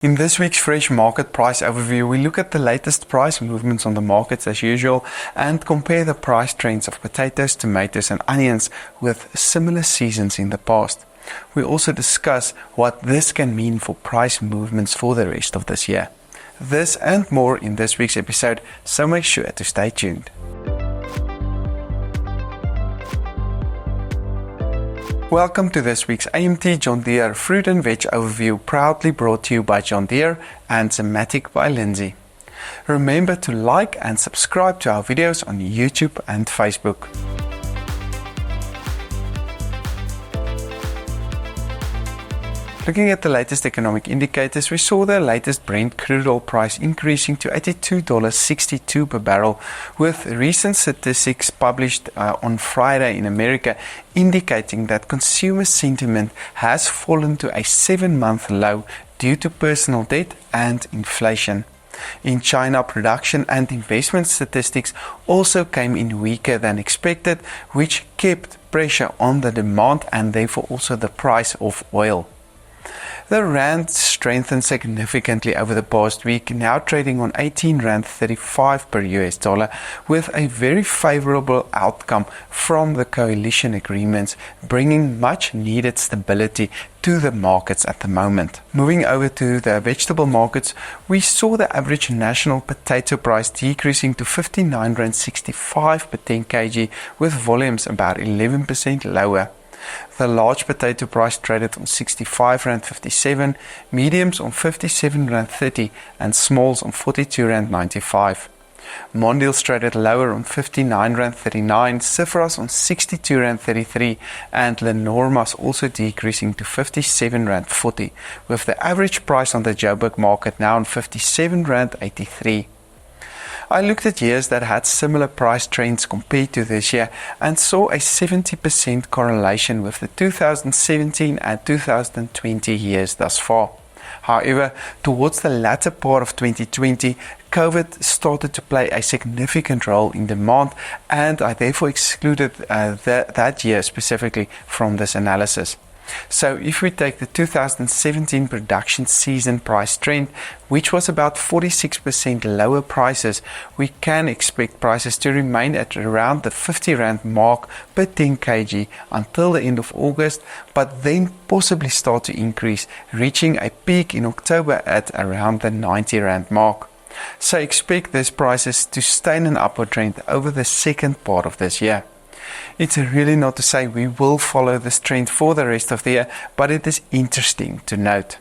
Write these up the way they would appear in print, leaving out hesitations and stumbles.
In this week's Fresh Market Price Overview, we look at the latest price movements on the markets as usual and compare the price trends of potatoes, tomatoes and onions with similar seasons in the past. We also discuss what this can mean for price movements for the rest of this year. This and more in this week's episode, so make sure to stay tuned. Welcome to this week's AMT-John Deere Fruit and Veg Overview, proudly brought to you by John Deere and Zimmatic by Lindsay. Remember to like and subscribe to our videos on YouTube and Facebook. Looking at the latest economic indicators, we saw the latest Brent crude oil price increasing to $82.62 per barrel, with recent statistics published on Friday in America indicating that consumer sentiment has fallen to a 7-month low due to personal debt and inflation. In China, production and investment statistics also came in weaker than expected, which kept pressure on the demand and therefore also the price of oil. The rand strengthened significantly over the past week, now trading on 18.35 rand per US dollar, with a very favorable outcome from the coalition agreements, bringing much needed stability to the markets at the moment. Moving over to the vegetable markets, we saw the average national potato price decreasing to 59.65 rand per 10 kg, with volumes about 11% lower. The large potato price traded on 65.57 rand, mediums on 57.30 rand and smalls on 42.95 rand. Mondials traded lower on 59.39 rand, Cifras on 62.33 rand and Lenormas also decreasing to 57.40 rand, with the average price on the Joburg market now on 57.83 rand. I looked at years that had similar price trends compared to this year and saw a 70% correlation with the 2017 and 2020 years thus far. However, towards the latter part of 2020, COVID started to play a significant role in demand, and I therefore excluded that year specifically from this analysis. So if we take the 2017 production season price trend, which was about 46% lower prices, we can expect prices to remain at around the 50 rand mark per 10 kg until the end of August, but then possibly start to increase, reaching a peak in October at around the 90 rand mark. So expect these prices to stay in an upward trend over the second part of this year. It's really not to say we will follow this trend for the rest of the year, but it is interesting to note.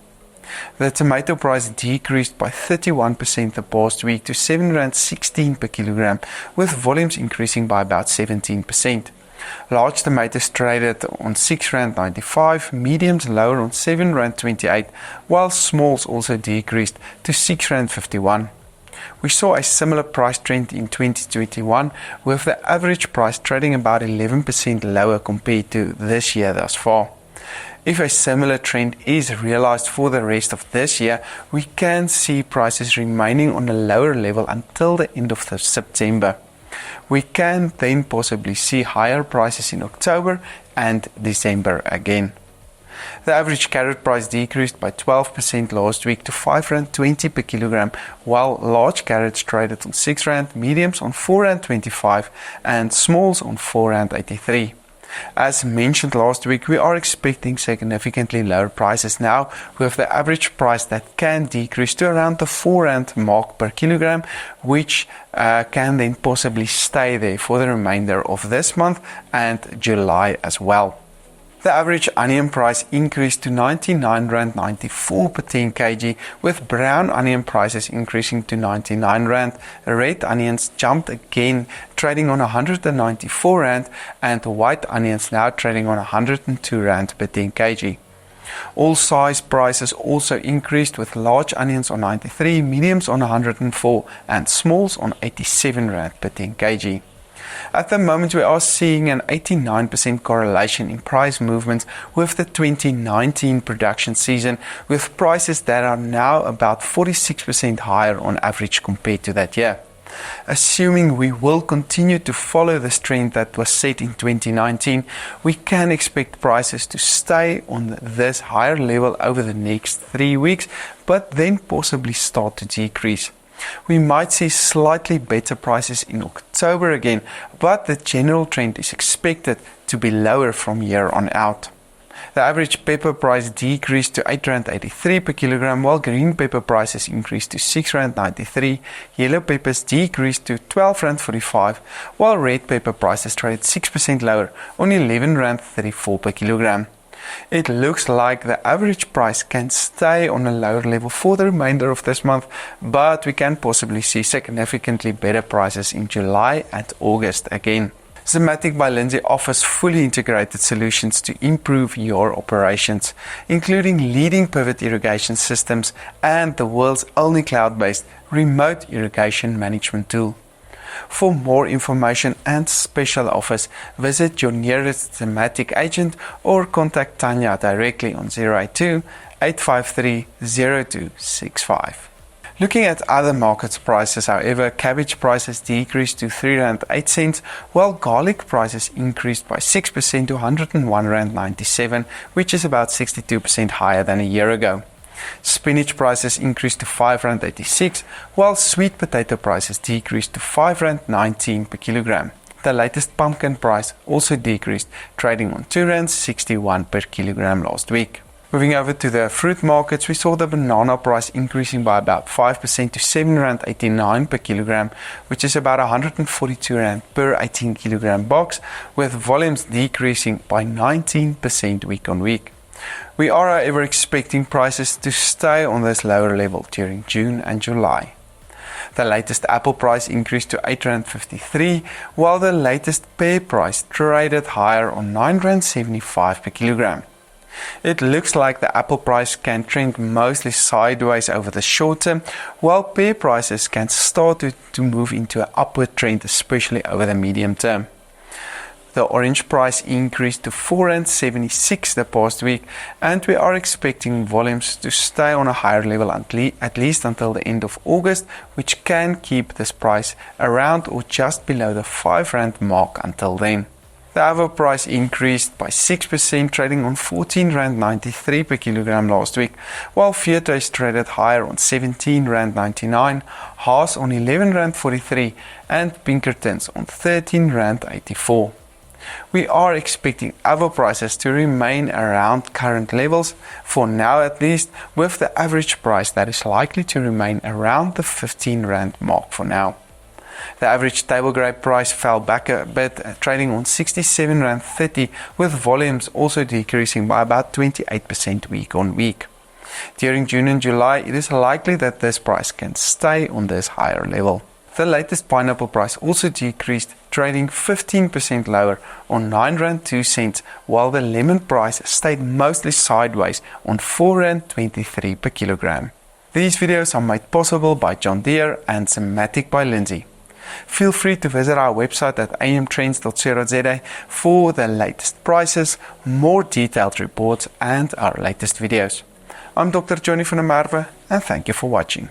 The tomato price decreased by 31% the past week to 7.16 rand per kilogram, with volumes increasing by about 17%. Large tomatoes traded on 6.95 rand, mediums lower on 7.28 rand, while smalls also decreased to 6.51 rand. We saw a similar price trend in 2021, with the average price trading about 11% lower compared to this year thus far. If a similar trend is realized for the rest of this year, we can see prices remaining on a lower level until the end of September. We can then possibly see higher prices in October and December again. The average carrot price decreased by 12% last week to 5.20 rand per kilogram, while large carrots traded on 6 rand, mediums on 4.25 rand and smalls on 4.83 rand. As mentioned last week, we are expecting significantly lower prices now, with the average price that can decrease to around the 4 rand mark per kilogram, which can then possibly stay there for the remainder of this month and July as well. The average onion price increased to 99.94 rand per 10 kg, with brown onion prices increasing to 99 rand. Red onions jumped again, trading on 194 rand, and white onions now trading on 102 rand per 10 kg. All size prices also increased, with large onions on 93, mediums on 104 and smalls on 87 rand per 10 kg. At the moment, we are seeing an 89% correlation in price movements with the 2019 production season, with prices that are now about 46% higher on average compared to that year. Assuming we will continue to follow this trend that was set in 2019, we can expect prices to stay on this higher level over the next 3 weeks, but then possibly start to decrease. We might see slightly better prices in October again, but the general trend is expected to be lower from here on out. The average pepper price decreased to R8.83 per kilogram, while green pepper prices increased to R6.93. Yellow peppers decreased to R12.45, while red pepper prices traded 6% lower on R11.34 per kilogram. It looks like the average price can stay on a lower level for the remainder of this month, but we can possibly see significantly better prices in July and August again. Zimmatic by Lindsay offers fully integrated solutions to improve your operations, including leading pivot irrigation systems and the world's only cloud-based remote irrigation management tool. For more information and special offers, visit your nearest Zimmatic agent or contact Tanya directly on 082-853-0265. Looking at other market prices, however, cabbage prices decreased to R3.08, while garlic prices increased by 6% to R101.97, which is about 62% higher than a year ago. Spinach prices increased to R5.86, while sweet potato prices decreased to R5.19 per kilogram. The latest pumpkin price also decreased, trading on R2.61 per kilogram last week. Moving over to the fruit markets, we saw the banana price increasing by about 5% to R7.89 per kilogram, which is about R142 per 18 kilogram box, with volumes decreasing by 19% week on week. We are, however, expecting prices to stay on this lower level during June and July. The latest apple price increased to R8.53, while the latest pear price traded higher on R9.75 per kilogram. It looks like the apple price can trend mostly sideways over the short term, while pear prices can start to move into an upward trend, especially over the medium term. The orange price increased to R4.76 the past week, and we are expecting volumes to stay on a higher level at least until the end of August, which can keep this price around or just below the R5 mark until then. The avocado price increased by 6%, trading on R14.93 per kilogram last week, while Viertuis traded higher on R17.99, Haas on R11.43, and Pinkertons on R13.84. We are expecting avocado prices to remain around current levels, for now at least, with the average price that is likely to remain around the R15 mark for now. The average table grape price fell back a bit, trading on R67.30, with volumes also decreasing by about 28% week on week. During June and July, it is likely that this price can stay on this higher level. The latest pineapple price also decreased, trading 15% lower on R9.02, while the lemon price stayed mostly sideways on R4.23 per kilogram. These videos are made possible by John Deere and Zimmatic by Lindsay. Feel free to visit our website at amtrends.co.za for the latest prices, more detailed reports, and our latest videos. I'm Dr. Johnny van der Merwe, and thank you for watching.